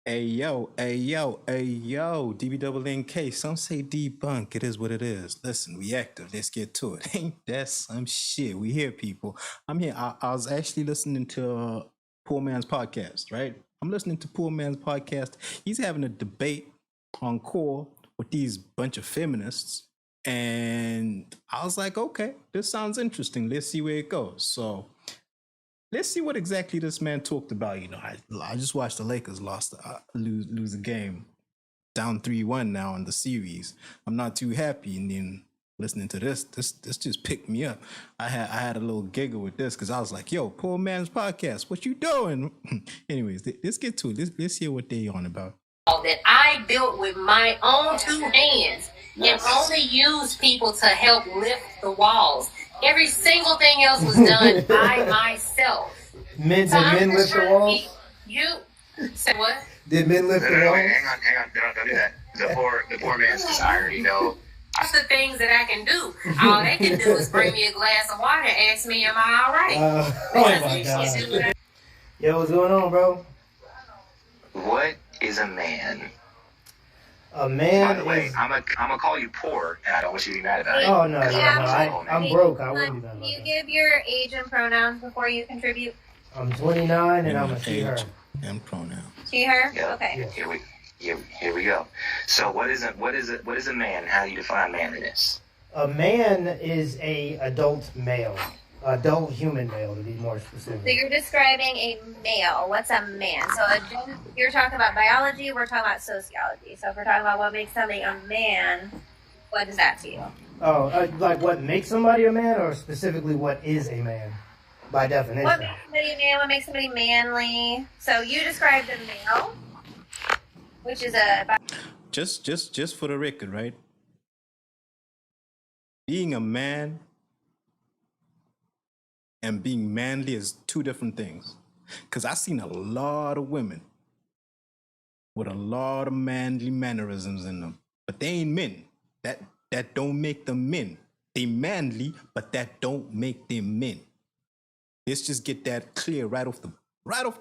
Hey yo, DBNK. Some say debunk. It is what it is. Listen, we active. Let's get to it. Ain't that some shit? We here, people. I'm here. I was actually listening to Poor Man's podcast, right? I'm listening to Poor Man's podcast. He's having a debate on Core with these bunch of feminists. And I was like, okay, this sounds interesting. Let's see where it goes. So let's see what exactly this man talked about. I just watched the Lakers lose a game down 3-1 now in the series. I'm not too happy, and then listening to this just picked me up. I had a little giggle with this because I was like, yo, Poor Man's podcast, what you doing? Anyways, let's get to it. Let's hear what they on about. That I built with my own two hands and only used people to help lift the walls. Every single thing else was done by myself. Did men lift the walls? You say what? Did men lift the walls? Hang on, don't do that. The poor man's desire, That's the things that I can do. All they can do is bring me a glass of water and ask me, am I all right? Oh my God. Yo, what's going on, bro? What is a man? A man By the way, is... I'm gonna call you poor, and I don't want you to be mad about it. Oh, no. Yeah. I'm broke. I wouldn't be mad about Can you that. give your age and pronouns before you contribute? I'm 29 and I'm a she, her. And pronoun. She, her? Yep. Okay. Here we go. So what is a man? How do you define manliness? A man is a adult male. Adult human male, to be more specific. So you're describing a male. What's a man? So you're talking about biology, we're talking about sociology. So if we're talking about what makes somebody a man, what is that to you? Oh, like what makes somebody a man, or specifically what is a man, by definition? What makes somebody a man? What makes somebody manly? So you described a male, which is a... Just for the record, right? Being a man and being manly is two different things. Because I've seen a lot of women with a lot of manly mannerisms in them, but they ain't men. That don't make them men. They manly, but that don't make them men. Let's just get that clear right off the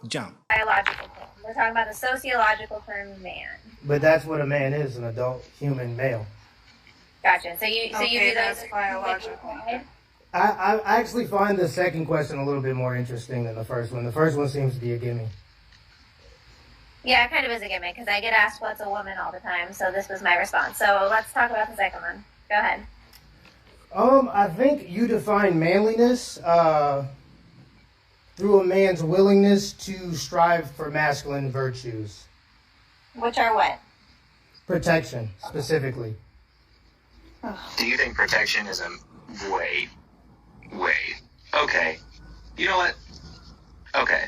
jump. biological term. We're talking about the sociological term man. But that's what a man is, an adult human male. Gotcha. So you do that's those biological. I actually find the second question a little bit more interesting than the first one. The first one seems to be a gimme. Yeah, it kind of is a gimmick because I get asked what's a woman all the time, so this was my response. So let's talk about the second one. Go ahead. I think you define manliness through a man's willingness to strive for masculine virtues. Which are what? Protection, specifically. Do you think protection is a way? Okay. You know what? Okay.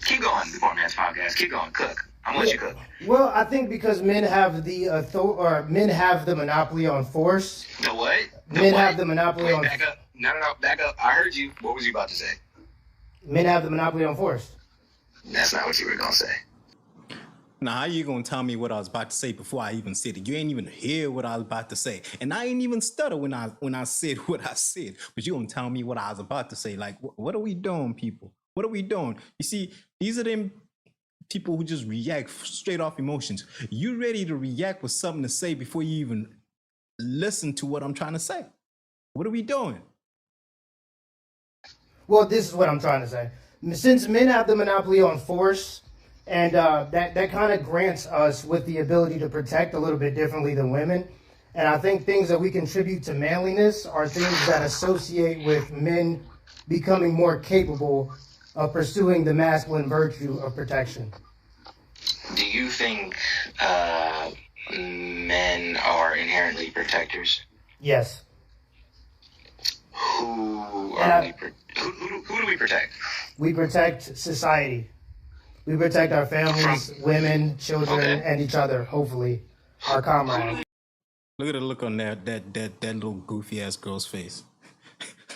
Keep going, the Poor Man's Podcast. Keep going. Cook. I'm gonna let you cook. Well, I think because men have the men have the monopoly on force. The what? Men have the monopoly on... Back up. No, back up. I heard you. What was you about to say? Men have the monopoly on force. That's not what you were gonna say. Now, how you gonna tell me what I was about to say before I even said it? You ain't even hear what I was about to say, and I ain't even stutter when I said what I said. But you gonna tell me what I was about to say? Like, what are we doing, people? What are we doing? You see, these are them people who just react straight off emotions. You ready to react with something to say before you even listen to what I'm trying to say? What are we doing? Well, this is what I'm trying to say. Since men have the monopoly on force, and that kind of grants us with the ability to protect a little bit differently than women. And I think things that we contribute to manliness are things that associate with men becoming more capable of pursuing the masculine virtue of protection. Do you think men are inherently protectors? Yes. Who do we protect? We protect society. We protect our families, women, children, and each other, hopefully, our comrades. Look at the look on that little goofy ass girl's face.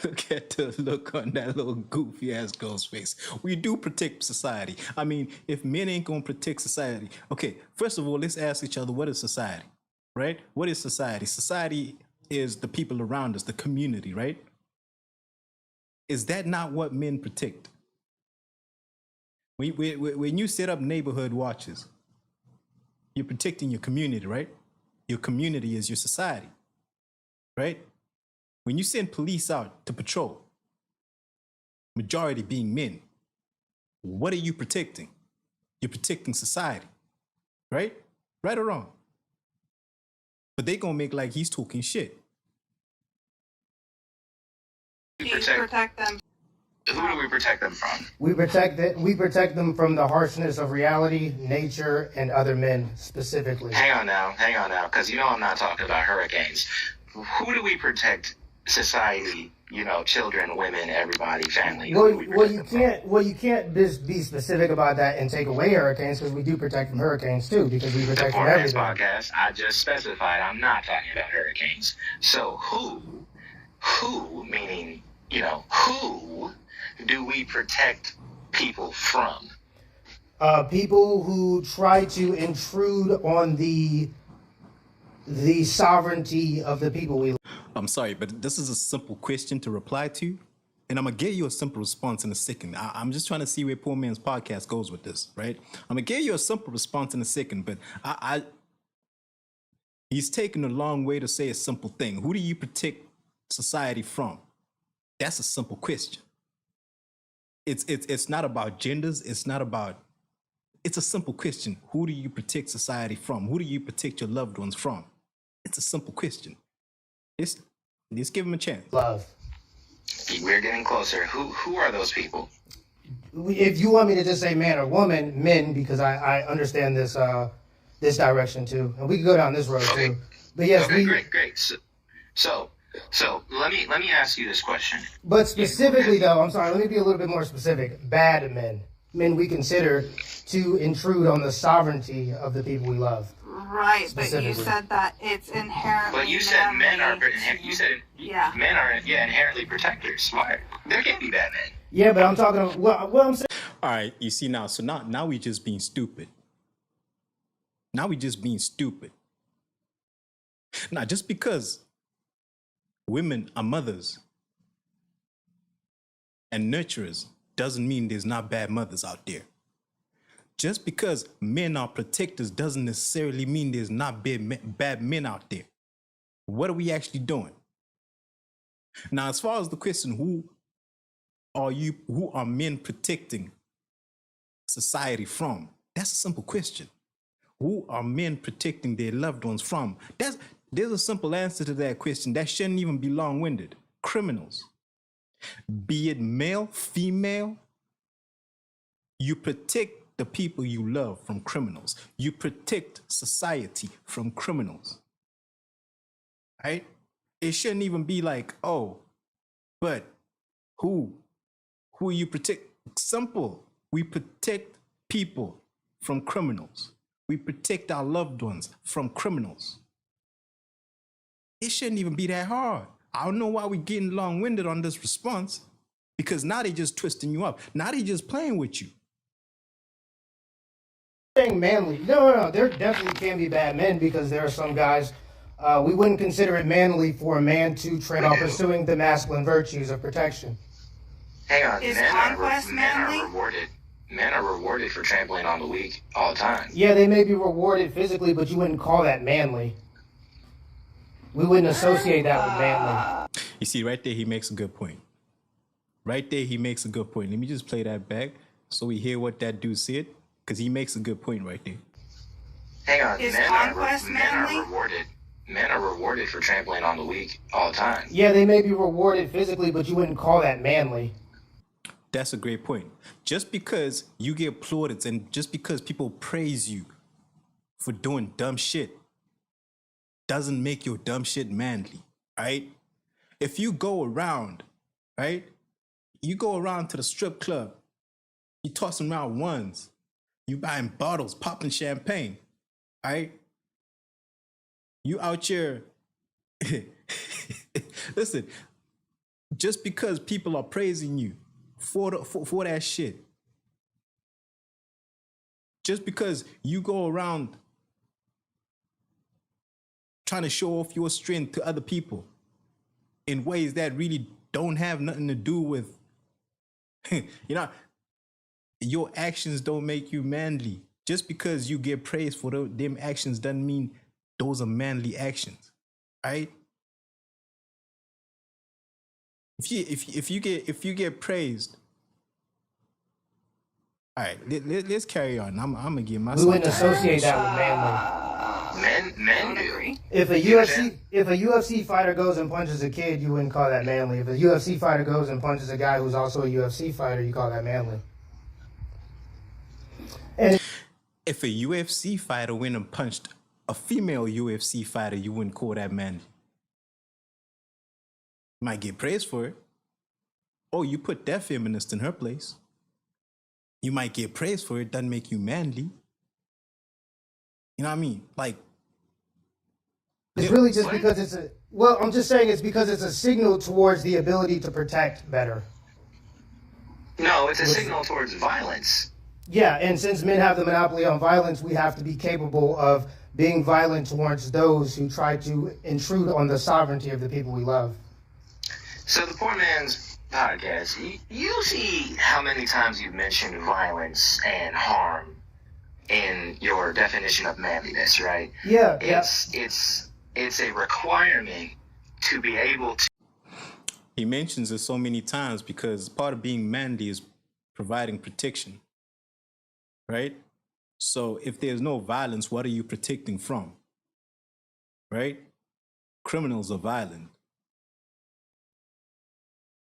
Look at the look on that little goofy ass girl's face. We do protect society. I mean, if men ain't gonna protect society, okay, first of all, let's ask each other, what is society, right? What is society? Society is the people around us, the community, right? Is that not what men protect? When you set up neighborhood watches, You're protecting your community, right? Your community is your society, right? When you send police out to patrol, majority being men, what are you protecting? You're protecting society, right? Right or wrong? But they gonna make like he's talking shit. Protect them. Who do we protect them from? We protect them from the harshness of reality, nature, and other men specifically. Hang on now, because you know I'm not talking about hurricanes. Who do we protect? Society, children, women, everybody, family. You can't just be specific about that and take away hurricanes, because we do protect from hurricanes too, because we protect from everything. Podcast, I just specified I'm not talking about hurricanes. So who, meaning, who do we protect people from? People who try to intrude on the sovereignty of the people we. I'm sorry, but this is a simple question to reply to, and I'm gonna give you a simple response in a second. I'm just trying to see where Poor Man's Podcast goes with this, right? I'm gonna give you a simple response in a second, but he's taking a long way to say a simple thing. Who do you protect society from? That's a simple question. It's not about genders. It's a simple question. Who do you protect society from? Who do you protect your loved ones from? It's a simple question. Let's give him a chance. Love. We're getting closer. Who are those people? If you want me to just say man or woman, men, because I understand this this direction too, and we can go down this road too. But yes, great. So let me ask you this question. But specifically, though, I'm sorry. Let me be a little bit more specific. Bad men we consider to intrude on the sovereignty of the people we love. Right, but you said that it's inherently. But you said men are. Yeah. Men are inherently protectors. Smart. There can be bad men. Yeah, but I'm talking about what I'm saying. All right, you see now. So now we just being stupid. Now we just being stupid. Now just because women are mothers and nurturers doesn't mean there's not bad mothers out there. Just because men are protectors doesn't necessarily mean there's not bad men out there. What are we actually doing? Now, as far as the question, who are men protecting society from? That's a simple question. Who are men protecting their loved ones from? There's a simple answer to that question. That shouldn't even be long-winded. Criminals. Be it male, female, you protect the people you love from criminals. You protect society from criminals. Right? It shouldn't even be like, oh, but who you protect? Simple. We protect people from criminals. We protect our loved ones from criminals. It shouldn't even be that hard. I don't know why we're getting long-winded on this response, because now they're just twisting you up. Now they're just playing with you. Saying manly. No. There definitely can be bad men, because there are some guys we wouldn't consider it manly for a man to train on pursuing the masculine virtues of protection. Hang on. Is conquest manly? Men are rewarded for trampling on the weak all the time. Yeah, they may be rewarded physically, but you wouldn't call that manly. We wouldn't associate that with manly. You see, right there, he makes a good point. Right there, he makes a good point. Let me just play that back so we hear what that dude said, because he makes a good point right there. Hang on. Is conquest manly? Men are rewarded for trampling on the weak all the time. Yeah, they may be rewarded physically, but you wouldn't call that manly. That's a great point. Just because you get plaudits and just because people praise you for doing dumb shit doesn't make your dumb shit manly, right? If you go around, right? You go around to the strip club, you tossing around ones, you buying bottles, popping champagne, right? You out here, listen, just because people are praising you for that shit, just because you go around trying to show off your strength to other people in ways that really don't have nothing to do with, your actions don't make you manly. just because you get praised for them actions doesn't mean those are manly actions, right? If you get praised, all right, let's carry on. I'm gonna give myself. We wouldn't associate that with manly. Men do. If a UFC fighter goes and punches a kid, you wouldn't call that manly. If a UFC fighter goes and punches a guy who's also a UFC fighter, you call that manly. And if a UFC fighter went and punched a female UFC fighter, you wouldn't call that manly. Might get praised for it. Oh, you put that feminist in her place. You might get praised for it. Doesn't make you manly. You know what I mean? Like, it's really just because it's a. Well, I'm just saying it's because it's a signal towards the ability to protect better. No, it's a signal towards violence. Yeah, and since men have the monopoly on violence, we have to be capable of being violent towards those who try to intrude on the sovereignty of the people we love. So the Poor Man's Podcast, you see how many times you've mentioned violence and harm in your definition of manliness, right? Yeah, It's a requirement to be able to. He mentions it so many times because part of being manly is providing protection, right? So if there's no violence, what are you protecting from? Right? Criminals are violent.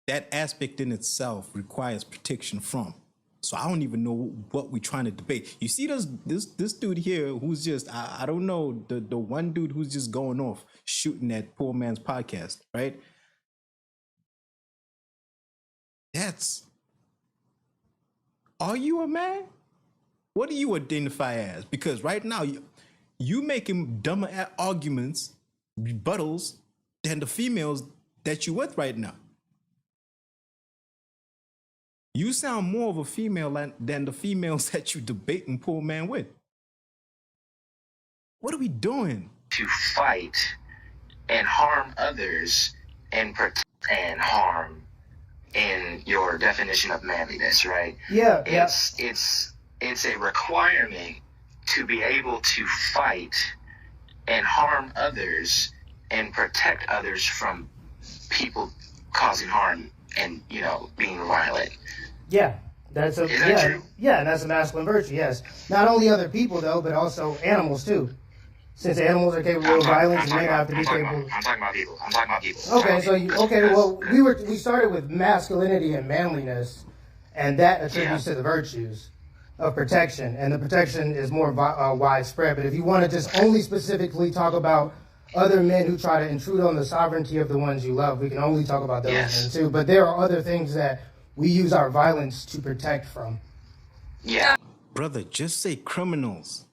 That aspect in itself requires protection from. So I don't even know what we're trying to debate. You see this dude here who's just, I don't know, the one dude who's just going off shooting at Poor Man's Podcast, right? Are you a man? What do you identify as? Because right now, you making dumber arguments, rebuttals, than the females that you with right now. You sound more of a female than the females that you debating Poor Man with. What are we doing? To fight and harm others and protect and harm in your definition of manliness, right? Yeah. It's a requirement to be able to fight and harm others and protect others from people causing harm and, being violent. Yeah, that's true? Yeah, and that's a masculine virtue. Yes, not only other people though, but also animals too. Since animals are capable of violence, and men have to be capable. I'm talking about people. Okay. Well, we started with masculinity and manliness, and that attributes to the virtues of protection, and the protection is more widespread. But if you want to just only specifically talk about other men who try to intrude on the sovereignty of the ones you love, we can only talk about those men too. But there are other things that we use our violence to protect from. Yeah. Brother, just say criminals.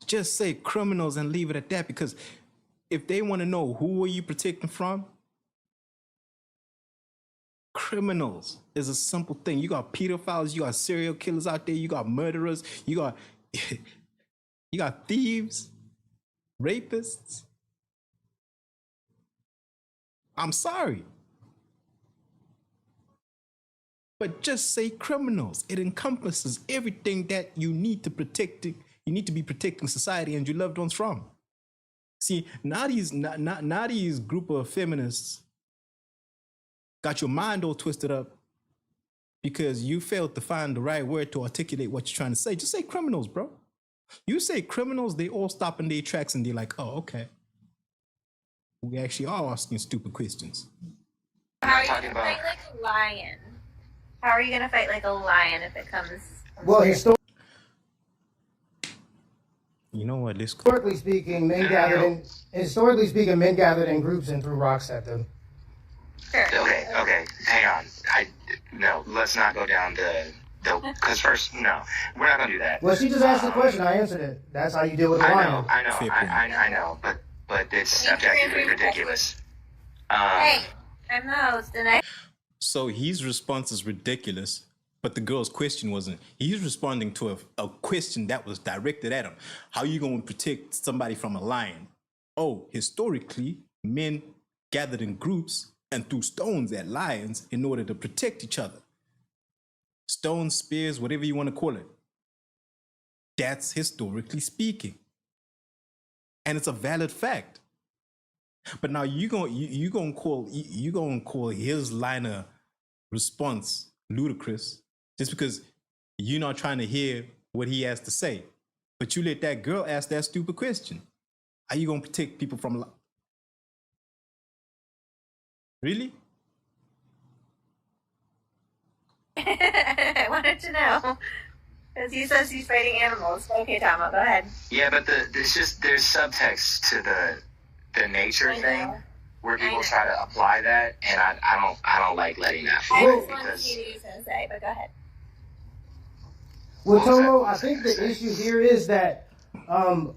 Just say criminals and leave it at that, because if they want to know who are you protecting from, criminals is a simple thing. You got pedophiles, you got serial killers out there, you got murderers, you got thieves, rapists. I'm sorry. But just say criminals. It encompasses everything that you need to protect. You need to be protecting society and your loved ones from. See, now these group of feminists got your mind all twisted up because you failed to find the right word to articulate what you're trying to say. Just say criminals, bro. You say criminals, they all stop in their tracks and they're like, oh, okay. We actually are asking stupid questions. How are you going to fight like a lion? How are you going to fight like a lion if it comes? Well, you know what? Historically speaking, men gathered in groups and threw rocks at them. Sure. Okay. Hang on. Let's not go down because first, no, we're not gonna do that. Well, she just asked the question. I answered it. That's how you deal with a lion. I know, but it's objectively ridiculous. Hey, I'm the host, and I. So his response is ridiculous, but the girl's question wasn't. He's responding to a question that was directed at him. How are you going to protect somebody from a lion? Oh, historically, men gathered in groups and threw stones at lions in order to protect each other. Stones, spears, whatever you want to call it. That's historically speaking. And it's a valid fact. But now you gonna call his line of response ludicrous just because you're not trying to hear what he has to say. But you let that girl ask that stupid question. Are you gonna protect people from really? I wanted to know. Because he says he's fighting animals. Okay, Tama, go ahead. Yeah, but there's subtext to the nature thing where people try to apply that, and I don't like letting that I flow just wanted to because see what you were going to say, but go ahead. Well, Tomo, I think the issue here is that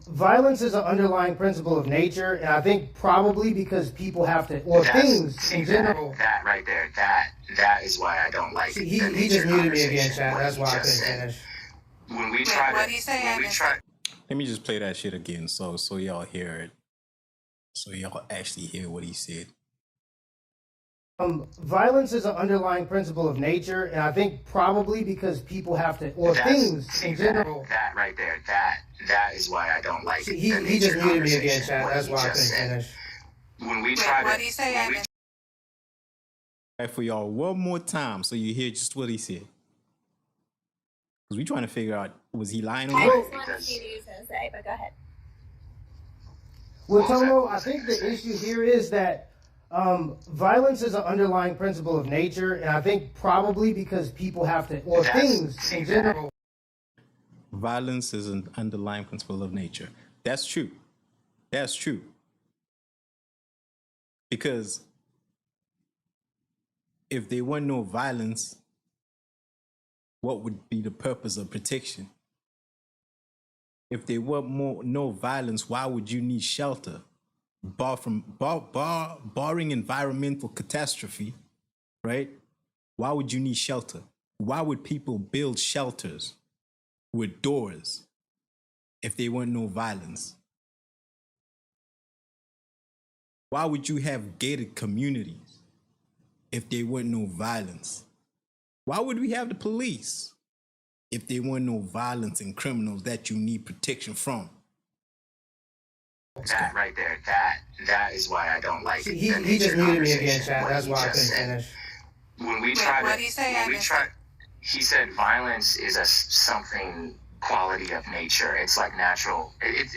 violence is an underlying principle of nature, and I think probably because people have to, or things in general. That right there, that is why I don't like See, the he just nature muted me again, conversation, chat. what That's he why I just couldn't said. finish. When we try what do you say? Let me just play that shit again so y'all hear it. So y'all actually hear what he said. Violence is an underlying principle of nature, and I think probably because people have to, or things in general. That right there, that is why I don't like See, the he just nature muted me again, conversation, chat. what That's he why I just couldn't said. finish. When we try what to, do you say? when we Right, for y'all one more time so you hear just what he said. Because we trying to figure out, was he lying or I not? just wanted to see what you were going to say, but go ahead. Well, Tomo, I think the issue here is that violence is an underlying principle of nature, and I think probably because people have to, or things in general. Violence is an underlying principle of nature. That's true. That's true. Because if there were no violence, what would be the purpose of protection? If there were no violence, why would you need shelter? Barring environmental catastrophe, right? Why would you need shelter? Why would people build shelters with doors if there weren't no violence? Why would you have gated communities if there weren't no violence? Why would we have the police if there weren't no violence and criminals that you need protection from? that right there, that is why I don't like See, the he nature just muted me again, conversation, chat. what That's he why I just couldn't said. finish. When we try what to, do you say? when we try, he said violence is something quality of nature. It's like natural.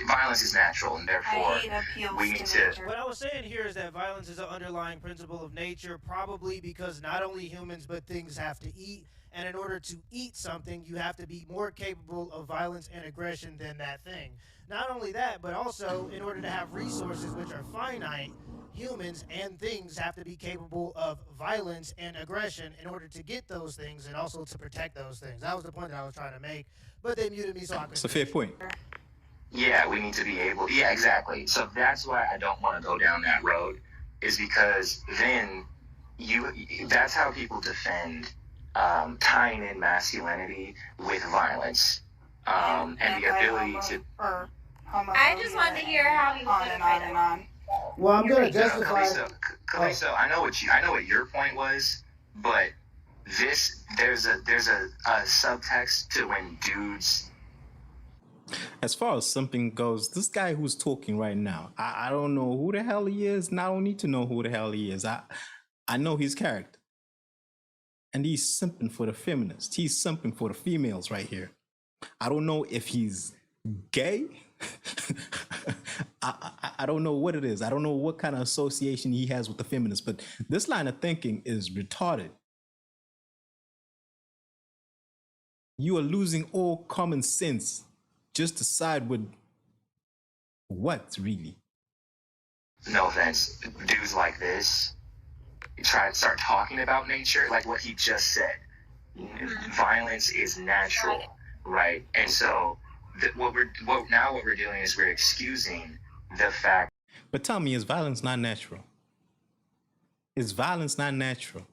Violence is natural, and therefore we need to. What I was saying here is that violence is an underlying principle of nature, probably because not only humans but things have to eat, and in order to eat something, you have to be more capable of violence and aggression than that thing. Not only that, but also in order to have resources which are finite, humans and things have to be capable of violence and aggression in order to get those things and also to protect those things. That was the point that I was trying to make, but they muted me so I couldn't. It's a fair point. Yeah, we need to be able. Yeah, exactly. So that's why I don't want to go down that road, is because then that's how people defend tying in masculinity with violence and the ability to. I just wanted to hear how he was on going and to on fight and it. on. Well, I'm going to justify. Kalisto, I know what your point was, but there's a subtext to when dudes. As far as simping goes, this guy who's talking right now, I don't know who the hell he is, and I don't need to know who the hell he is. I know his character. And he's simping for the feminists. He's simping for the females right here. I don't know if he's gay. I don't know what it is. I don't know what kind of association he has with the feminists, but this line of thinking is retarded. You are losing all common sense just to side with what, really? No offense, dudes like this try to start talking about nature, like what he just said. Violence is natural, right? And so what we're doing is we're excusing the fact. But tell me, is violence not natural? Is violence not natural?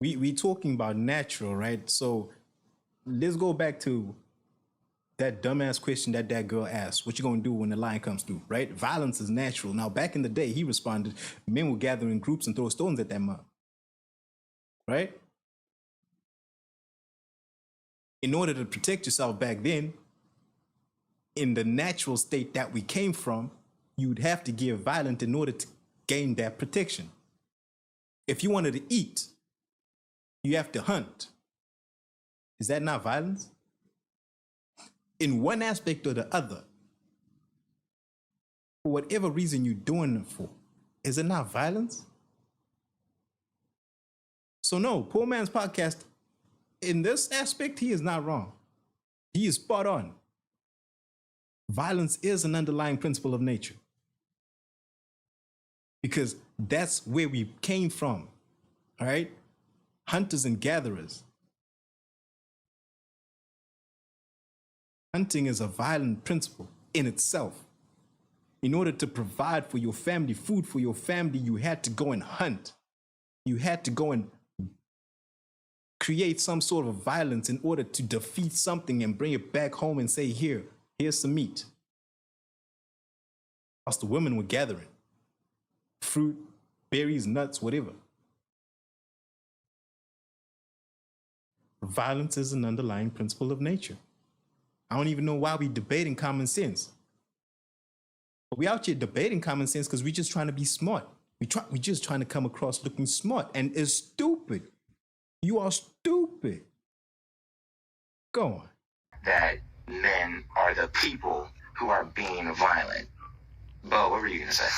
We talking about natural, right? So let's go back to that dumbass question that girl asked. What you gonna do when the lion comes through, right? Violence is natural. Now, back in the day, he responded, men would gather in groups and throw stones at that mom, right? In order to protect yourself back then, in the natural state that we came from, you'd have to give violence in order to gain that protection. If you wanted to eat, you have to hunt. Is that not violence? In one aspect or the other, for whatever reason you're doing it for, is it not violence? So no, Poor Man's Podcast, in this aspect, he is not wrong. He is spot on. Violence is an underlying principle of nature. Because that's where we came from, all right? Hunters and gatherers. Hunting is a violent principle in itself. In order to provide for your family, food for your family, you had to go and hunt. You had to go and create some sort of violence in order to defeat something and bring it back home and say, here's some meat. Whilst the women were gathering fruit, berries, nuts, whatever. Violence is an underlying principle of nature. I don't even know why we debating common sense. But we out here debating common sense because we're just trying to be smart. We just trying to come across looking smart, and it's stupid. You are stupid. Go on. That men are the people who are being violent. Bo, what were you gonna say?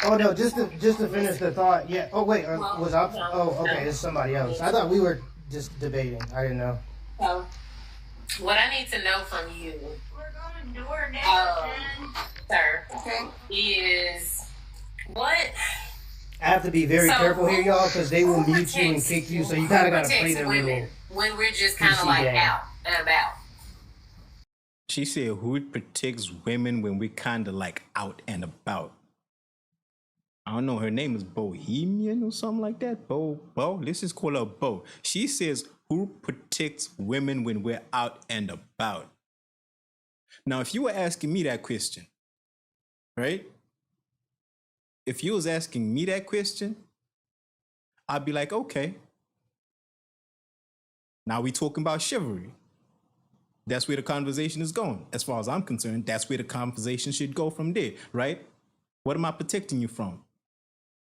Oh no, just to finish the thought. Yeah. Oh wait, was I? Oh, okay. It's somebody else. I thought we were just debating. I didn't know. So, what I need to know from you, We're going door now, sir, Okay. is what. I have to be very careful here, y'all, because they will mute you and protects- kick you. So you kind of got to protects play the women little. when we're just kind of PC like game. out and about. She said, who protects women when we're kind of like out and about? I don't know, her name is Bohemian or something like that. Bo, let's just call her Bo. She says, who protects women when we're out and about? Now, if you were asking me that question, right? If you was asking me that question, I'd be like, okay. Now we talking about chivalry. That's where the conversation is going. As far as I'm concerned, that's where the conversation should go from there, right? What am I protecting you from?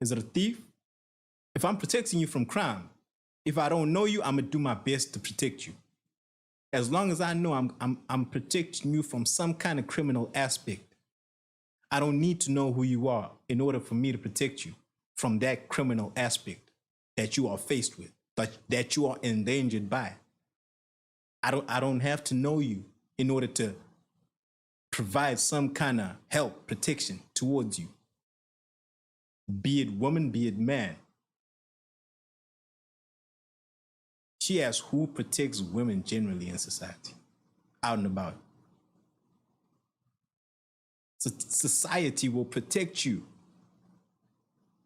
Is it a thief? If I'm protecting you from crime, if I don't know you, I'm gonna do my best to protect you. As long as I know I'm protecting you from some kind of criminal aspect, I don't need to know who you are in order for me to protect you from that criminal aspect that you are faced with, that you are endangered by. I don't have to know you in order to provide some kind of help, protection towards you. Be it woman, be it man. She asks, who protects women generally in society, out and about? So society will protect you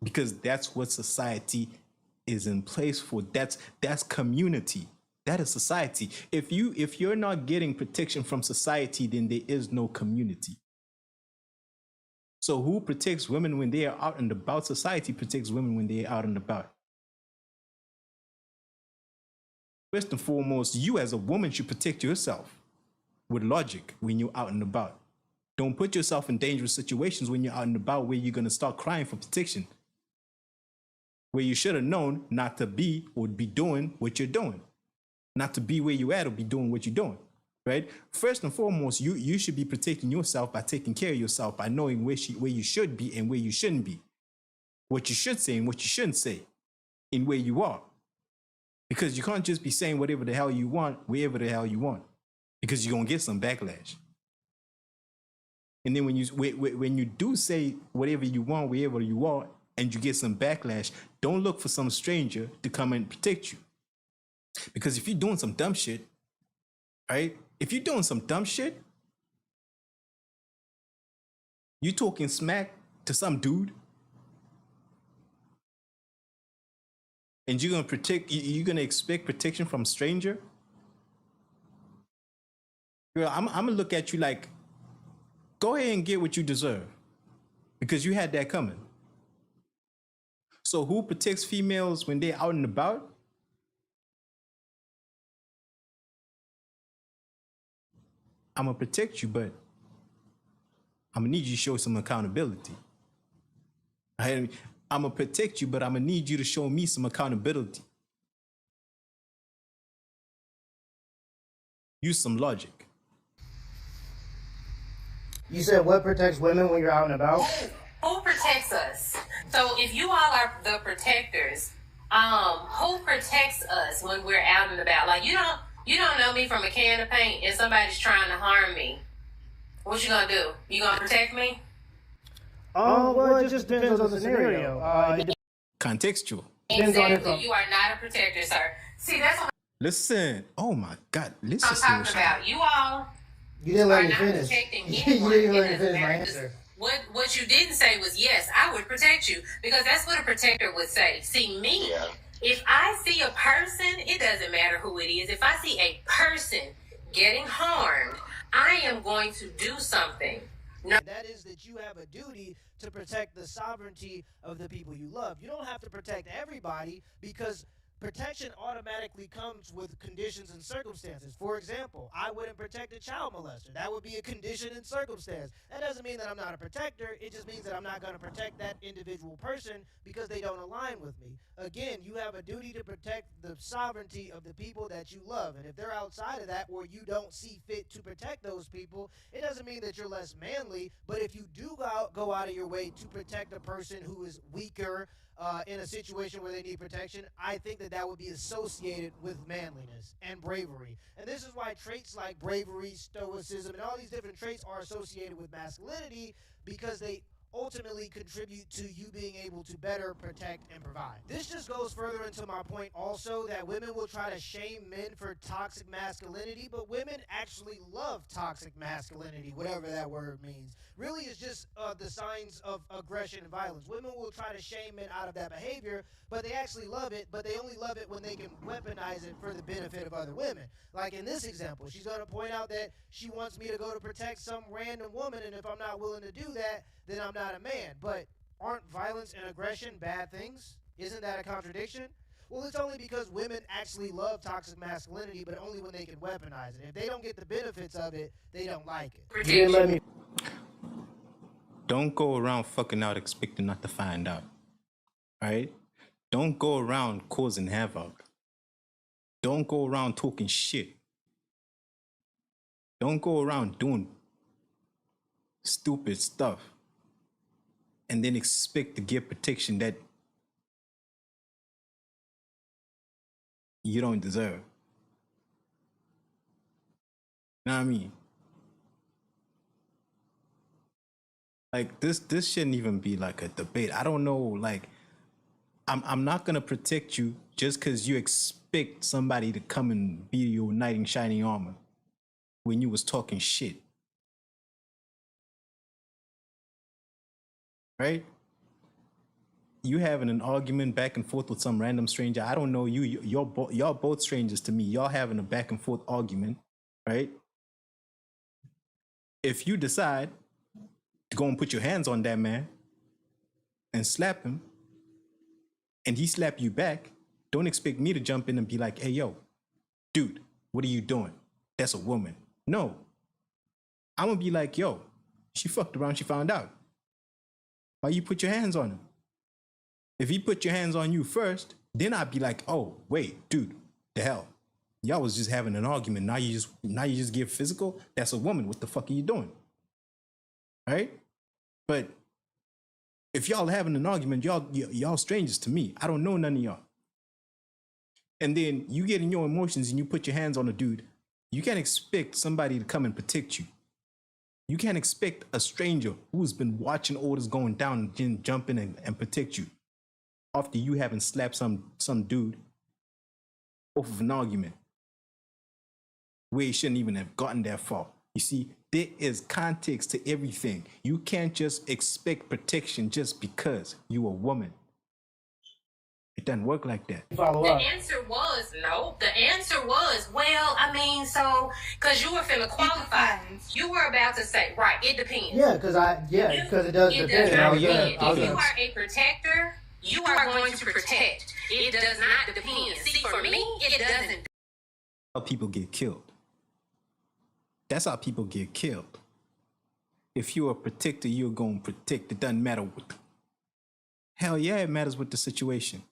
because that's what society is in place for. That's community. That is society. If you're not getting protection from society, then there is no community. So who protects women when they are out and about? Society protects women when they are out and about. First and foremost, you as a woman should protect yourself with logic when you're out and about. Don't put yourself in dangerous situations when you're out and about where you're going to start crying for protection, where you should have known not to be or be doing what you're doing, not to be where you're at or be doing what you're doing, right? First and foremost, you should be protecting yourself by taking care of yourself, by knowing where you should be and where you shouldn't be, what you should say and what you shouldn't say, and where you are. Because you can't just be saying whatever the hell you want, wherever the hell you want, because you're going to get some backlash. And then when you do say whatever you want, wherever you are, and you get some backlash, don't look for some stranger to come and protect you. Because if you're doing some dumb shit, right? If you're doing some dumb shit, you talking smack to some dude, and you're gonna expect protection from a stranger? Girl, I'm gonna look at you like, go ahead and get what you deserve, because you had that coming. So who protects females when they're out and about? I'm gonna protect you, but I'm gonna need you to show some accountability. I'm gonna protect you, but I'm gonna need you to show me some accountability. Use some logic. You said what protects women when you're out and about? Who protects us? So if you all are the protectors, who protects us when we're out and about? Like you don't know me from a can of paint and somebody's trying to harm me. What you gonna do? You gonna protect me? Well, it just depends on the scenario. Contextual. Exactly. You are not a protector, sir. See, that's what Listen. Oh my God. Listen. I'm talking about. You all You didn't let are me not finish. protecting You anyone. didn't let me It finish my doesn't answer. matter. What you didn't say was, yes, I would protect you, because that's what a protector would say. See, me, if I see a person, it doesn't matter who it is. If I see a person getting harmed, I am going to do something. No. That is that you have a duty to protect the sovereignty of the people you love. You don't have to protect everybody, because protection automatically comes with conditions and circumstances. For example, I wouldn't protect a child molester. That would be a condition and circumstance. That doesn't mean that I'm not a protector. It just means that I'm not going to protect that individual person because they don't align with me. Again, you have a duty to protect the sovereignty of the people that you love. And if they're outside of that, or you don't see fit to protect those people, it doesn't mean that you're less manly. But if you do go out of your way to protect a person who is weaker, in a situation where they need protection, I think that would be associated with manliness and bravery. And this is why traits like bravery, stoicism, and all these different traits are associated with masculinity, because they ultimately contribute to you being able to better protect and provide. This just goes further into my point also, that women will try to shame men for toxic masculinity, but women actually love toxic masculinity, whatever that word means. Really, it's just the signs of aggression and violence. Women will try to shame men out of that behavior, but they actually love it, but they only love it when they can weaponize it for the benefit of other women. Like in this example, she's going to point out that she wants me to go to protect some random woman, and if I'm not willing to do that, then I'm not a man. But aren't violence and aggression bad things? Isn't that a contradiction? Well, it's only because women actually love toxic masculinity, but only when they can weaponize it. If they don't get the benefits of it, they don't like it. You didn't let me. Don't go around fucking out expecting not to find out. Right? Don't go around causing havoc. Don't go around talking shit. Don't go around doing stupid stuff and then expect to get protection that you don't deserve. You know what I mean? Like this shouldn't even be like a debate. I don't know, like I'm not gonna protect you just because you expect somebody to come and be your knight in shining armor when you was talking shit. Right? You having an argument back and forth with some random stranger. I don't know you. Y'all both strangers to me. Y'all having a back and forth argument, right? If you decide to go and put your hands on that man and slap him, and he slap you back, don't expect me to jump in and be like, hey, yo, dude, what are you doing? That's a woman. No. I'm going to be like, yo, she fucked around, she found out. Why you put your hands on him? If he put your hands on you first, then I'd be like, oh, wait, dude, the hell? Y'all was just having an argument. Now you just get physical? That's a woman. What the fuck are you doing? Right? But if y'all having an argument, y'all strangers to me. I don't know none of y'all. And then you get in your emotions and you put your hands on a dude. You can't expect somebody to come and protect you. You can't expect a stranger who's been watching all this going down and jump in and protect you after you haven't slapped some dude off of an argument where he shouldn't even have gotten that far. You see, there is context to everything. You can't just expect protection just because you're a woman. It doesn't work like that. Follow The up. answer was no. The answer was, well, I mean, so, because you were finna qualify. You were about to say, right, it depends. Yeah, because it does It depend. does not Yeah, depend. If okay. you are a protector, you are going to protect. It does not depend. See, for me, it doesn't. How people get killed. That's how people get killed. If you're a protector, you're going to protect. It doesn't matter what. Hell yeah, it matters what the situation.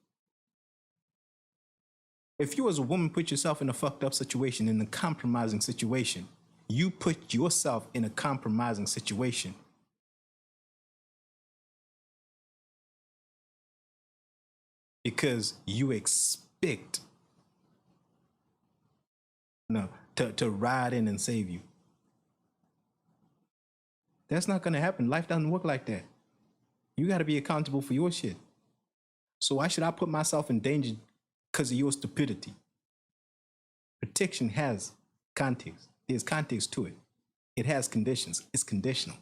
If you as a woman put yourself in a fucked up situation, in a compromising situation, you put yourself in a compromising situation. Because you expect to ride in and save you. That's not gonna happen. Life doesn't work like that. You gotta be accountable for your shit. So why should I put myself in danger because of your stupidity? Protection has context. There's context to it. It has conditions. It's conditional.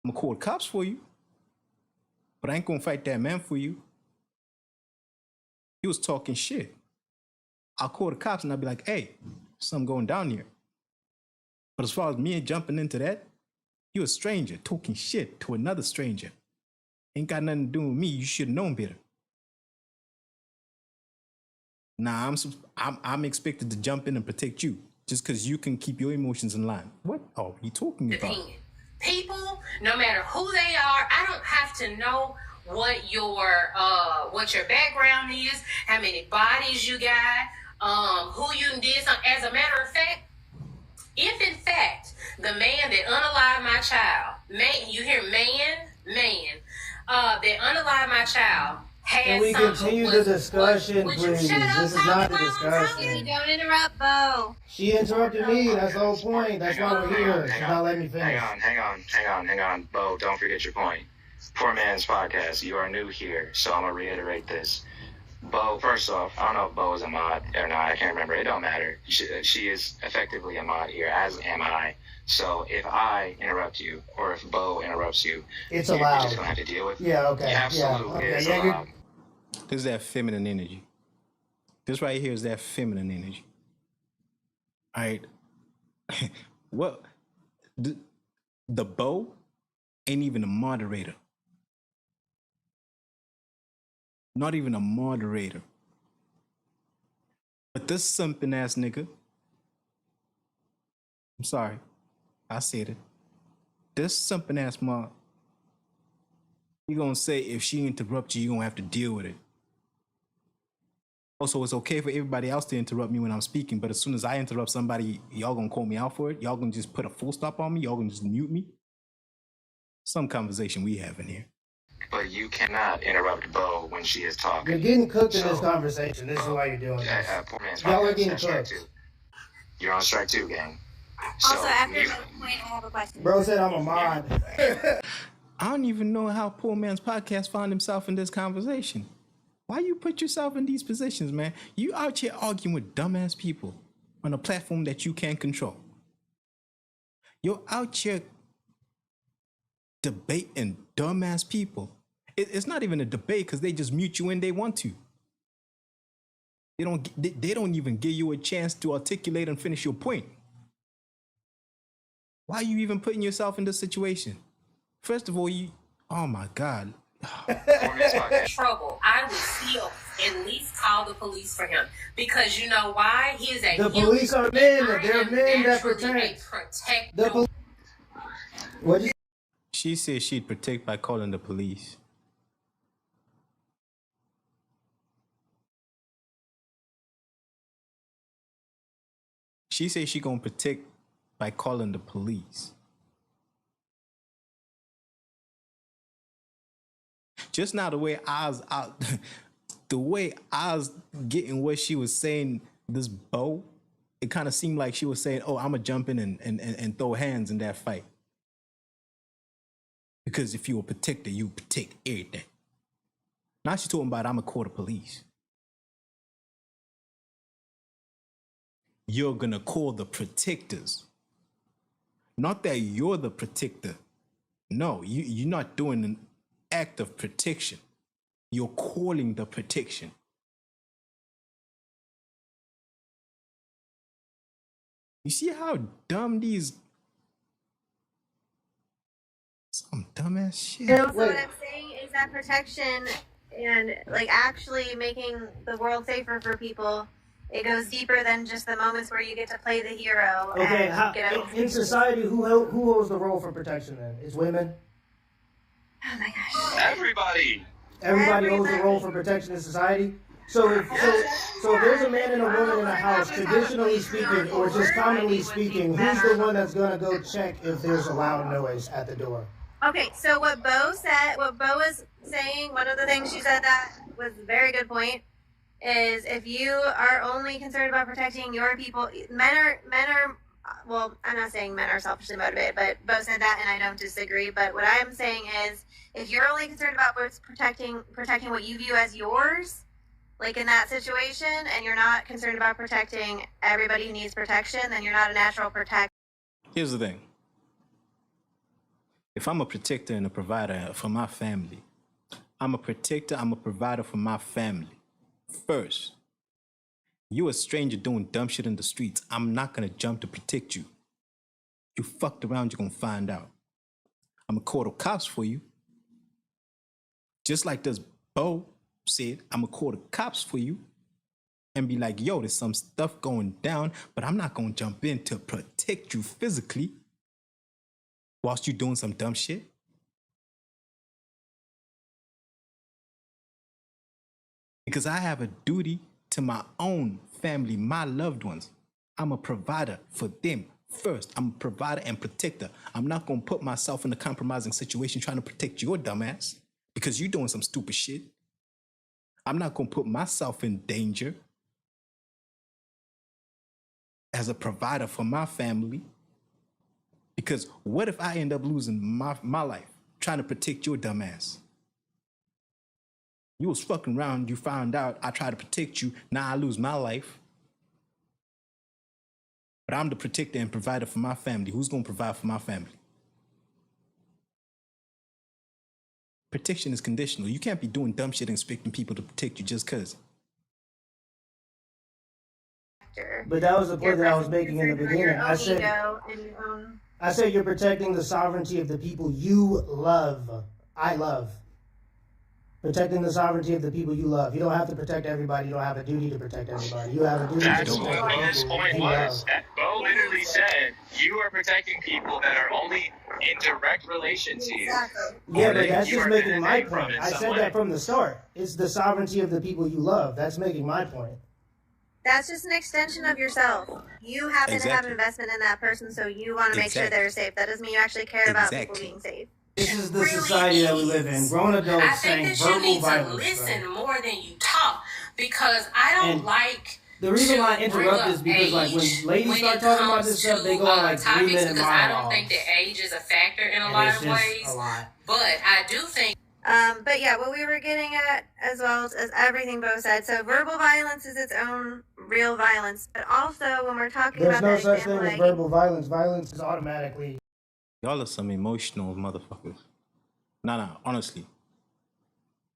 I'm gonna call the cops for you, but I ain't gonna fight that man for you. He was talking shit. I'll call the cops and I'll be like, hey, something going down here. But as far as me jumping into that, you a stranger talking shit to another stranger. Ain't got nothing to do with me. You should have known better. Nah, I'm expected to jump in and protect you just because you can keep your emotions in line. What are you talking about? People, no matter who they are, I don't have to know what your background is, how many bodies you got, who you did something. As a matter of fact, if in fact the man that unalived my child, you hear man, that unalived my child has. Can we continue the discussion, please? This is not the discussion. Don't interrupt, Bo. She interrupted me. That's the whole point. That's why we're here. She's not letting me finish. Hang on. Bo, don't forget your point. Poor Man's Podcast, you are new here, so I'm going to reiterate this. Bo, first off, I don't know if Bo is a mod or not. I can't remember. It don't matter. She is effectively a mod here, as am I. So if I interrupt you, or if Bo interrupts you, it's you're allowed. just going to have to deal with it. Yeah, okay. Yeah, absolutely. Yeah, It's okay. allowed. This is that feminine energy. This right here is that feminine energy. All right. What? The Bo ain't even a moderator. Not even a moderator. But this simping ass nigga, I'm sorry, I said it. This simping ass mod, you gonna say if she interrupts you, you gonna have to deal with it. Also, it's okay for everybody else to interrupt me when I'm speaking, but as soon as I interrupt somebody, y'all gonna call me out for it? Y'all gonna just put a full stop on me? Y'all gonna just mute me? Some conversation we have in here. But you cannot interrupt Bo when she is talking. You're getting cooked in this conversation. This is why you're doing this. Poor Man's Y'all are Podcast, getting strike cooked. two. You're on strike two, gang. So, Also, after the point, I have a question. Bro said I'm a mod. I don't even know how Poor Man's Podcast found himself in this conversation. Why you put yourself in these positions, man? You out here arguing with dumbass people on a platform that you can't control. You're out here debating dumbass people. It's not even a debate because they just mute you when they want to. They don't even give you a chance to articulate and finish your point. Why are you even putting yourself in this situation? First of all, oh my God. Trouble, I would still at least call the police for him because you know why? He is a The police are men. They're men that protect. What you? She said she'd protect by calling the police. She said she gonna protect by calling the police. Just now, the way I was getting what she was saying, this Bo, it kind of seemed like she was saying, "Oh, I'm gonna jump in and throw hands in that fight." Because if you're a protector, you protect everything. Now she's talking about I'm gonna call the police. You're gonna call the protectors. Not that you're the protector. No, you're not doing an act of protection. You're calling the protection. You see how dumb these... Some dumbass shit. So what I'm saying is that protection and like actually making the world safer for people. It goes deeper than just the moments where you get to play the hero. Okay, And in society, who holds the role for protection then? It's women? Oh my gosh. Everybody. Everybody holds the role for protection in society? So if there's a man and a woman in a house, traditionally speaking, or just commonly speaking, who's the one that's going to go check if there's a loud noise at the door? Okay, so what Bo was saying, one of the things she said that was a very good point, is if you are only concerned about protecting your people, men are, well, I'm not saying men are selfishly motivated, but Bo said that and I don't disagree. But what I'm saying is if you're only concerned about what's protecting what you view as yours, like in that situation, and you're not concerned about protecting everybody who needs protection, then you're not a natural protector. Here's the thing. If I'm a protector and a provider for my family, I'm a protector, I'm a provider for my family. First, you a stranger doing dumb shit in the streets. I'm not gonna jump to protect you. You fucked around, you're gonna find out. I'm gonna call the cops for you. Just like this Bo said, I'm gonna call the cops for you and be like, yo, there's some stuff going down, but I'm not gonna jump in to protect you physically whilst you doing some dumb shit. Because I have a duty to my own family, my loved ones. I'm a provider for them first. I'm a provider and protector. I'm not going to put myself in a compromising situation trying to protect your dumbass because you're doing some stupid shit. I'm not going to put myself in danger as a provider for my family, because what if I end up losing my life trying to protect your dumbass? You was fucking around, you found out, I tried to protect you, now I lose my life. But I'm the protector and provider for my family. Who's gonna provide for my family? Protection is conditional. You can't be doing dumb shit and expecting people to protect you just cause. But that was the point that I was making in the beginning. I said you're protecting the sovereignty of the people you love. I love. Protecting the sovereignty of the people you love. You don't have to protect everybody. You don't have a duty to protect everybody. You have a duty to protect That's what his point was. Bo literally said, you are protecting people that are only in direct relation to you. Yeah, but that's just making my point. I said that from the start. It's the sovereignty of the people you love. That's making my point. That's just an extension of yourself. You happen to have an investment in that person, so you want to make sure they're safe. That doesn't mean you actually care about people being safe. This is the society that we live in. Grown adults saying verbal violence. I think that you need to listen more than you talk, because I don't like. The reason why I interrupt is because, like, when ladies start talking about this stuff, they go on like 3-minute monologues. I don't think that age is a factor in a lot of ways. But I do think. But yeah, what we were getting at, as well as everything Bo said. So verbal violence is its own real violence, but also when we're talking about there's no such thing as verbal violence. Violence is automatically. Y'all are some emotional motherfuckers. Nah, honestly.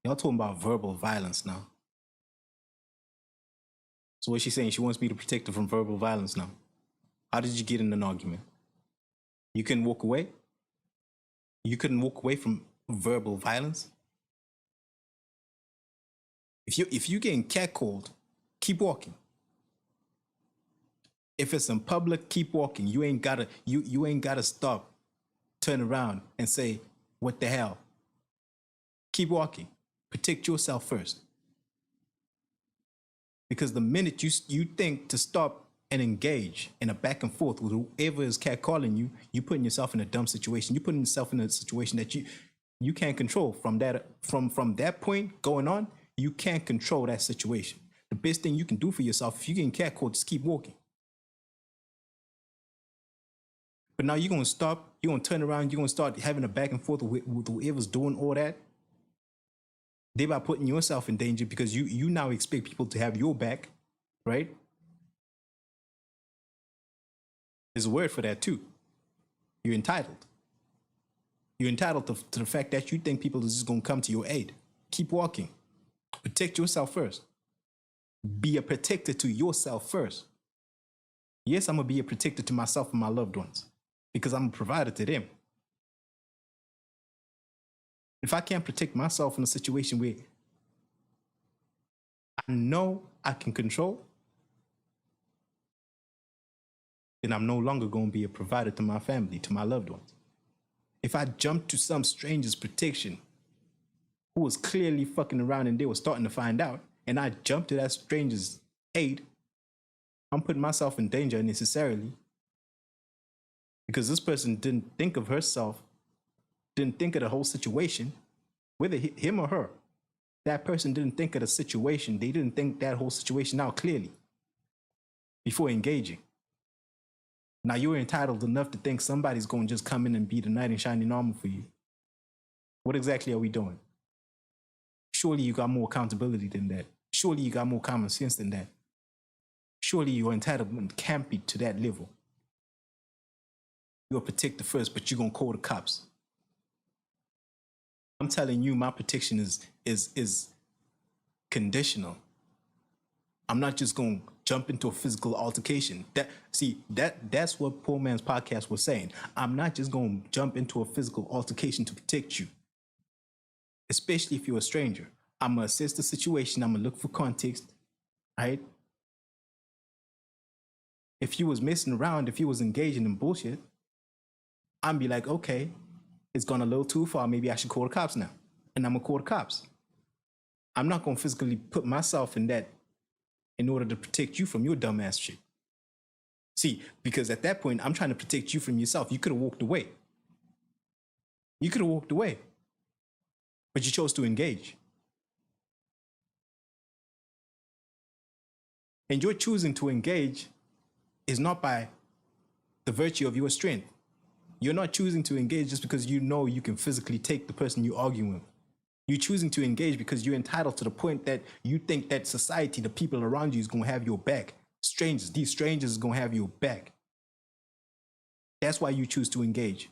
Y'all talking about verbal violence now. So what's she saying? She wants me to protect her from verbal violence now. How did you get in an argument? You couldn't walk away? You couldn't walk away from verbal violence? If you getting catcalled, keep walking. If it's in public, keep walking. You ain't gotta stop, turn around and say, what the hell? Keep walking. Protect yourself first. Because the minute you think to stop and engage in a back and forth with whoever is catcalling you, you're putting yourself in a dumb situation. You're putting yourself in a situation that you can't control. From that point going on, you can't control that situation. The best thing you can do for yourself, if you're getting catcalled, just keep walking. But now you're going to stop, you're going to turn around, you're going to start having a back and forth with whoever's doing all that, thereby putting yourself in danger, because you now expect people to have your back, right? There's a word for that too. You're entitled. You're entitled to the fact that you think people are just going to come to your aid. Keep walking. Protect yourself first. Be a protector to yourself first. Yes, I'm going to be a protector to myself and my loved ones, because I'm a provider to them. If I can't protect myself in a situation where know I can control, then I'm no longer going to be a provider to my family, to my loved ones. If I jump to some stranger's protection who was clearly fucking around and they were starting to find out, and I jump to that stranger's aid, I'm putting myself in danger unnecessarily because this person didn't think of herself, didn't think of the whole situation, whether him or her. That person didn't think of the situation. They didn't think that whole situation out clearly before engaging. Now you're entitled enough to think somebody's going to just come in and be the knight in shining armor for you. What exactly are we doing? Surely you got more accountability than that. Surely you got more common sense than that. Surely your entitlement can't be to that level. You're a protector first, but you're going to call the cops. I'm telling you, my protection is conditional. I'm not just going to jump into a physical altercation. That's what Poor Man's Podcast was saying. I'm not just going to jump into a physical altercation to protect you, especially if you're a stranger. I'm going to assess the situation. I'm going to look for context, right? If you was messing around, if you was engaging in bullshit, I'm be like, okay, it's gone a little too far. Maybe I should call the cops now. And I'm going to call the cops. I'm not going to physically put myself in that in order to protect you from your dumbass shit. See, because at that point, I'm trying to protect you from yourself. You could have walked away. You could have walked away. But you chose to engage. And your choosing to engage is not by the virtue of your strength. You're not choosing to engage just because you know you can physically take the person you're arguing with. You're choosing to engage because you're entitled to the point that you think that society, the people around you, is going to have your back. These strangers are going to have your back. That's why you choose to engage.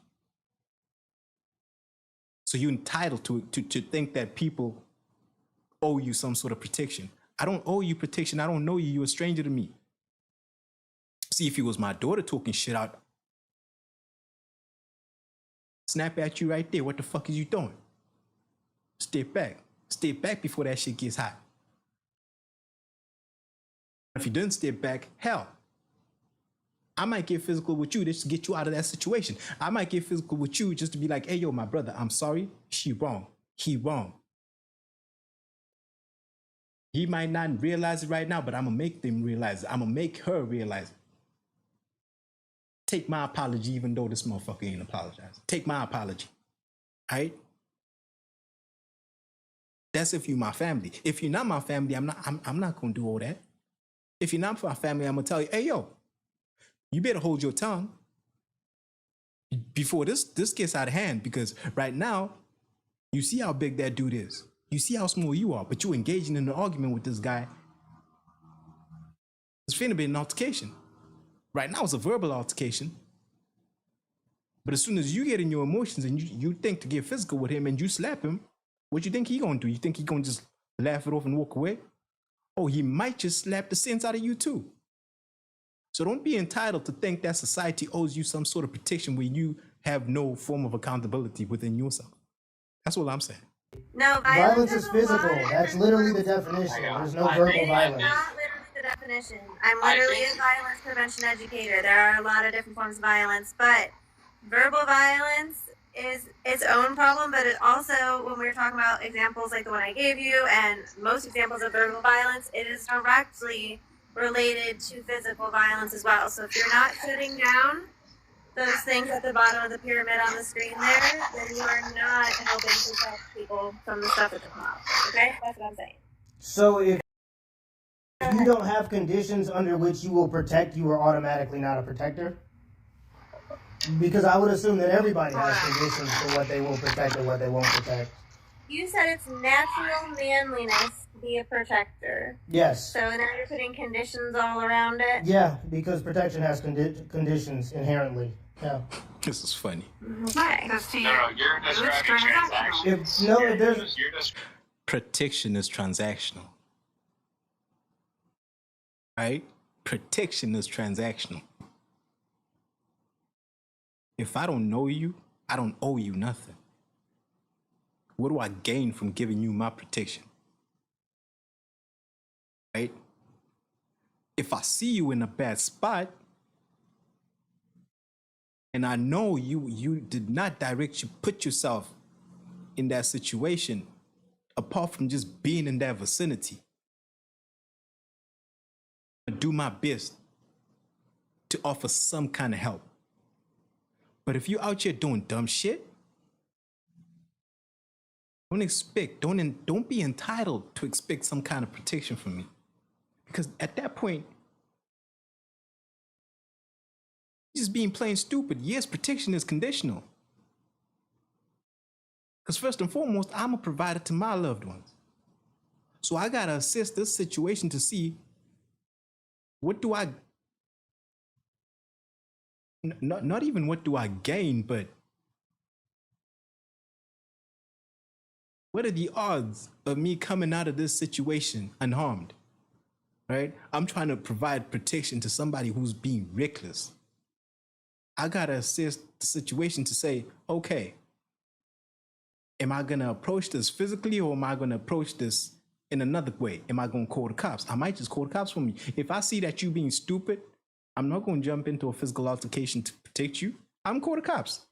So you're entitled to think that people owe you some sort of protection. I don't owe you protection. I don't know you. You're a stranger to me. See, if it was my daughter talking shit out, snap at you right there. What the fuck is you doing? Step back. Step back before that shit gets hot. If you didn't step back, hell, I might get physical with you just to get you out of that situation. I might get physical with you just to be like, hey, yo, my brother, I'm sorry. She wrong. He wrong. He might not realize it right now, but I'm going to make them realize it. I'm going to make her realize it. Take my apology, even though this motherfucker ain't apologizing. Take my apology. All right? That's if you're my family. If you're not my family, I'm not going to do all that. If you're not my family, I'm going to tell you, hey, yo, you better hold your tongue before this gets out of hand, because right now, you see how big that dude is. You see how small you are, but you're engaging in an argument with this guy. It's finna be an altercation. Right now, it's a verbal altercation. But as soon as you get in your emotions and you think to get physical with him and you slap him, what you think he gonna do? You think he gonna just laugh it off and walk away? Oh, he might just slap the sense out of you too. So don't be entitled to think that society owes you some sort of protection when you have no form of accountability within yourself. That's what I'm saying. No, Violence is physical. That's literally the definition. There's no verbal violence. Not literally the definition. I'm literally a violence prevention educator. There are a lot of different forms of violence, but verbal violence is its own problem, but it also, when we were talking about examples like the one I gave you, and most examples of verbal violence, it is directly related to physical violence as well. So if you're not shutting down those things at the bottom of the pyramid on the screen there, then you are not helping protect people from the stuff at the top. Okay? That's what I'm saying. So if you don't have conditions under which you will protect, you are automatically not a protector? Because I would assume that everybody has conditions for what they will protect and what they won't protect. You said it's natural manliness to be a protector. Yes. So now you're putting conditions all around it? Yeah, because protection has conditions inherently. Yeah. This is funny. Okay. No, you're describing transaction. Protection is transactional. Right? Protection is transactional. If I don't know you, I don't owe you nothing. What do I gain from giving you my protection? right? If I see you in a bad spot, and I know you did not put yourself in that situation, apart from just being in that vicinity, I do my best to offer some kind of help. But if you're out here doing dumb shit, don't be entitled to expect some kind of protection from me. Because at that point, you're just being plain stupid. Yes, protection is conditional. Because first and foremost, I'm a provider to my loved ones. So I gotta assess this situation to see what do I, not even what do I gain, but what are the odds of me coming out of this situation unharmed, right? I'm trying to provide protection to somebody who's being reckless. I gotta assess the situation to say, okay, am I gonna approach this physically or am I gonna approach this in another way? Am I gonna call the cops? I might just call the cops for me. If I see that you being stupid, I'm not gonna jump into a physical altercation to protect you. I'm gonna call the cops.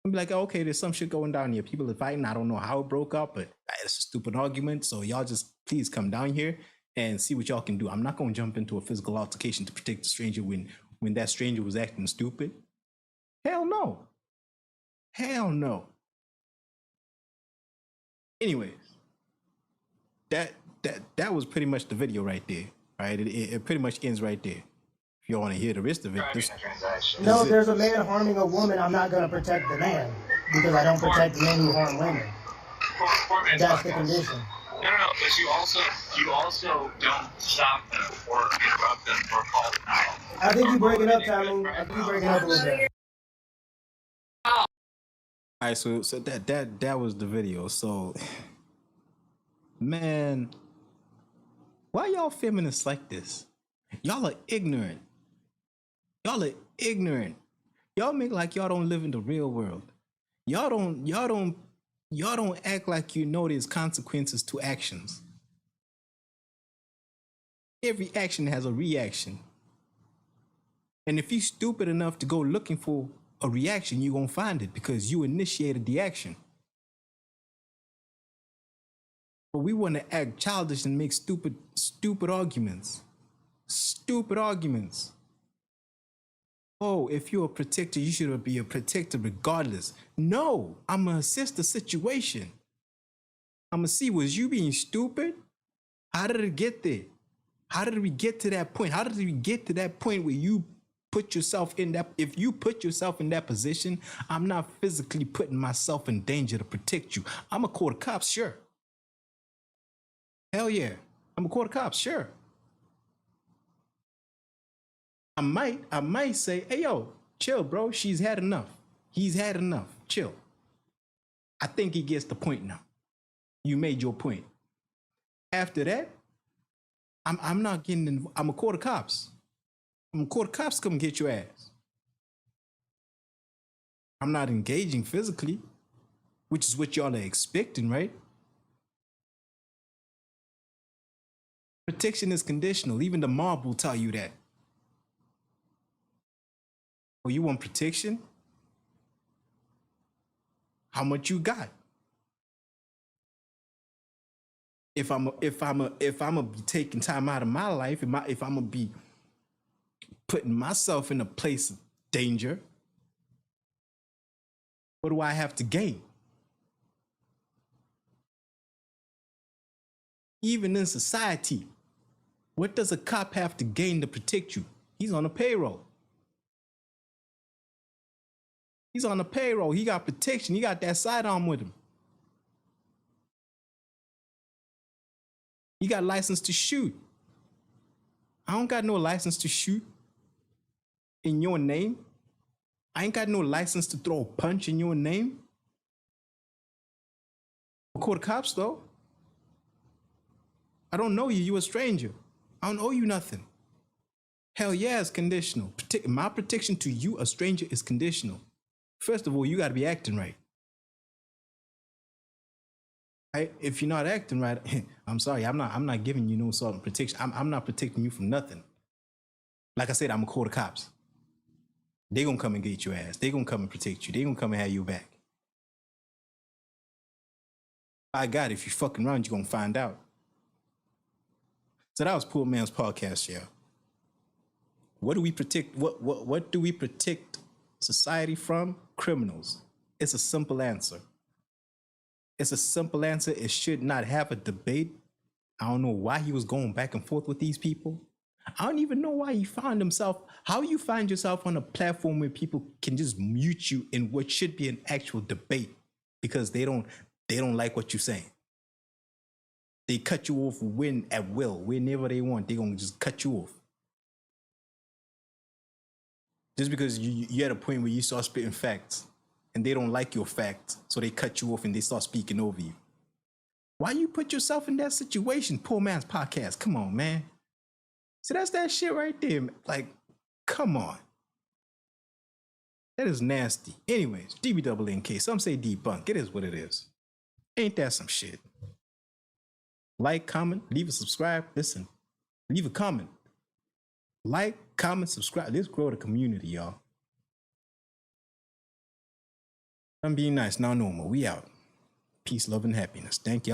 I'm be like, oh, okay, there's some shit going down here. People are fighting. I don't know how it broke up, but it's a stupid argument. So y'all just please come down here and see what y'all can do. I'm not gonna jump into a physical altercation to protect the stranger when that stranger was acting stupid. Hell no. Hell no. Anyways, that was pretty much the video right there, right? It pretty much ends right there. If you want to hear the rest of it, no, if there's a man harming a woman, I'm not going to protect the man because I don't protect men who harm women. That's the condition. No, but you also don't stop them or interrupt them or call them out. I think you breaking up, Tommy. I think you breaking up a little bit. All right, so that was the video. So, man, why y'all feminists like this? Y'all are ignorant. Y'all are ignorant. Y'all make like y'all don't live in the real world. Y'all don't act like you know there's consequences to actions. Every action has a reaction. And if you're stupid enough to go looking for a reaction, you're gonna find it because you initiated the action. But we want to act childish and make stupid arguments. Stupid arguments. Oh, if you're a protector, you should be a protector regardless. No, I'm gonna assess the situation. I'm gonna see, was you being stupid? How did it get there? How did we get to that point? How did we get to that point where you put yourself in that? If you put yourself in that position, I'm not physically putting myself in danger to protect you. I'm gonna call the cops, sure. Hell yeah, I'm gonna call the cops, sure. I might say, hey yo, chill, bro. She's had enough. He's had enough. Chill. I think he gets the point now. You made your point. After that, I'm not getting in. I'm gonna call the cops. I'm gonna call the cops to come get your ass. I'm not engaging physically, which is what y'all are expecting, right? Protection is conditional. Even the mob will tell you that. Oh, you want protection? How much you got? If I'm gonna be taking time out of my life, if I'm gonna be putting myself in a place of danger, what do I have to gain? Even in society, what does a cop have to gain to protect you? He's on a payroll. He's on a payroll. He got protection. He got that sidearm with him. He got license to shoot. I don't got no license to shoot in your name. I ain't got no license to throw a punch in your name. I'll call the cops though. I don't know you. You a stranger. I don't owe you nothing. Hell yeah, it's conditional. My protection to you, a stranger, is conditional. First of all, you got to be acting right. If you're not acting right, I'm sorry. I'm not giving you no sort of protection. I'm not protecting you from nothing. Like I said, I'm gonna call the cops. They gonna come and get your ass. They gonna come and protect you. They gonna come and have you back. By God, if you fucking around, you're gonna find out. So that was Poor Man's Podcast, yeah. What do we protect? What do we protect society from? Criminals. It's a simple answer. It's a simple answer. It should not have a debate. I don't know why he was going back and forth with these people. I don't even know why he found himself. How you find yourself on a platform where people can just mute you in what should be an actual debate because they don't like what you're saying. They cut you off when at will, whenever they want. They're gonna just cut you off. Just because you're at a point where you start spitting facts and they don't like your facts, so they cut you off and they start speaking over you. Why you put yourself in that situation? Poor Man's Podcast. Come on, man. See, that's that shit right there. Like, come on. That is nasty. Anyways, DBNK. Some say debunk. It is what it is. Ain't that some shit? Like, comment, leave a subscribe. Listen, leave a comment. Like, comment, subscribe. Let's grow the community, y'all. I'm being nice. Now normal. We out. Peace, love, and happiness. Thank y'all.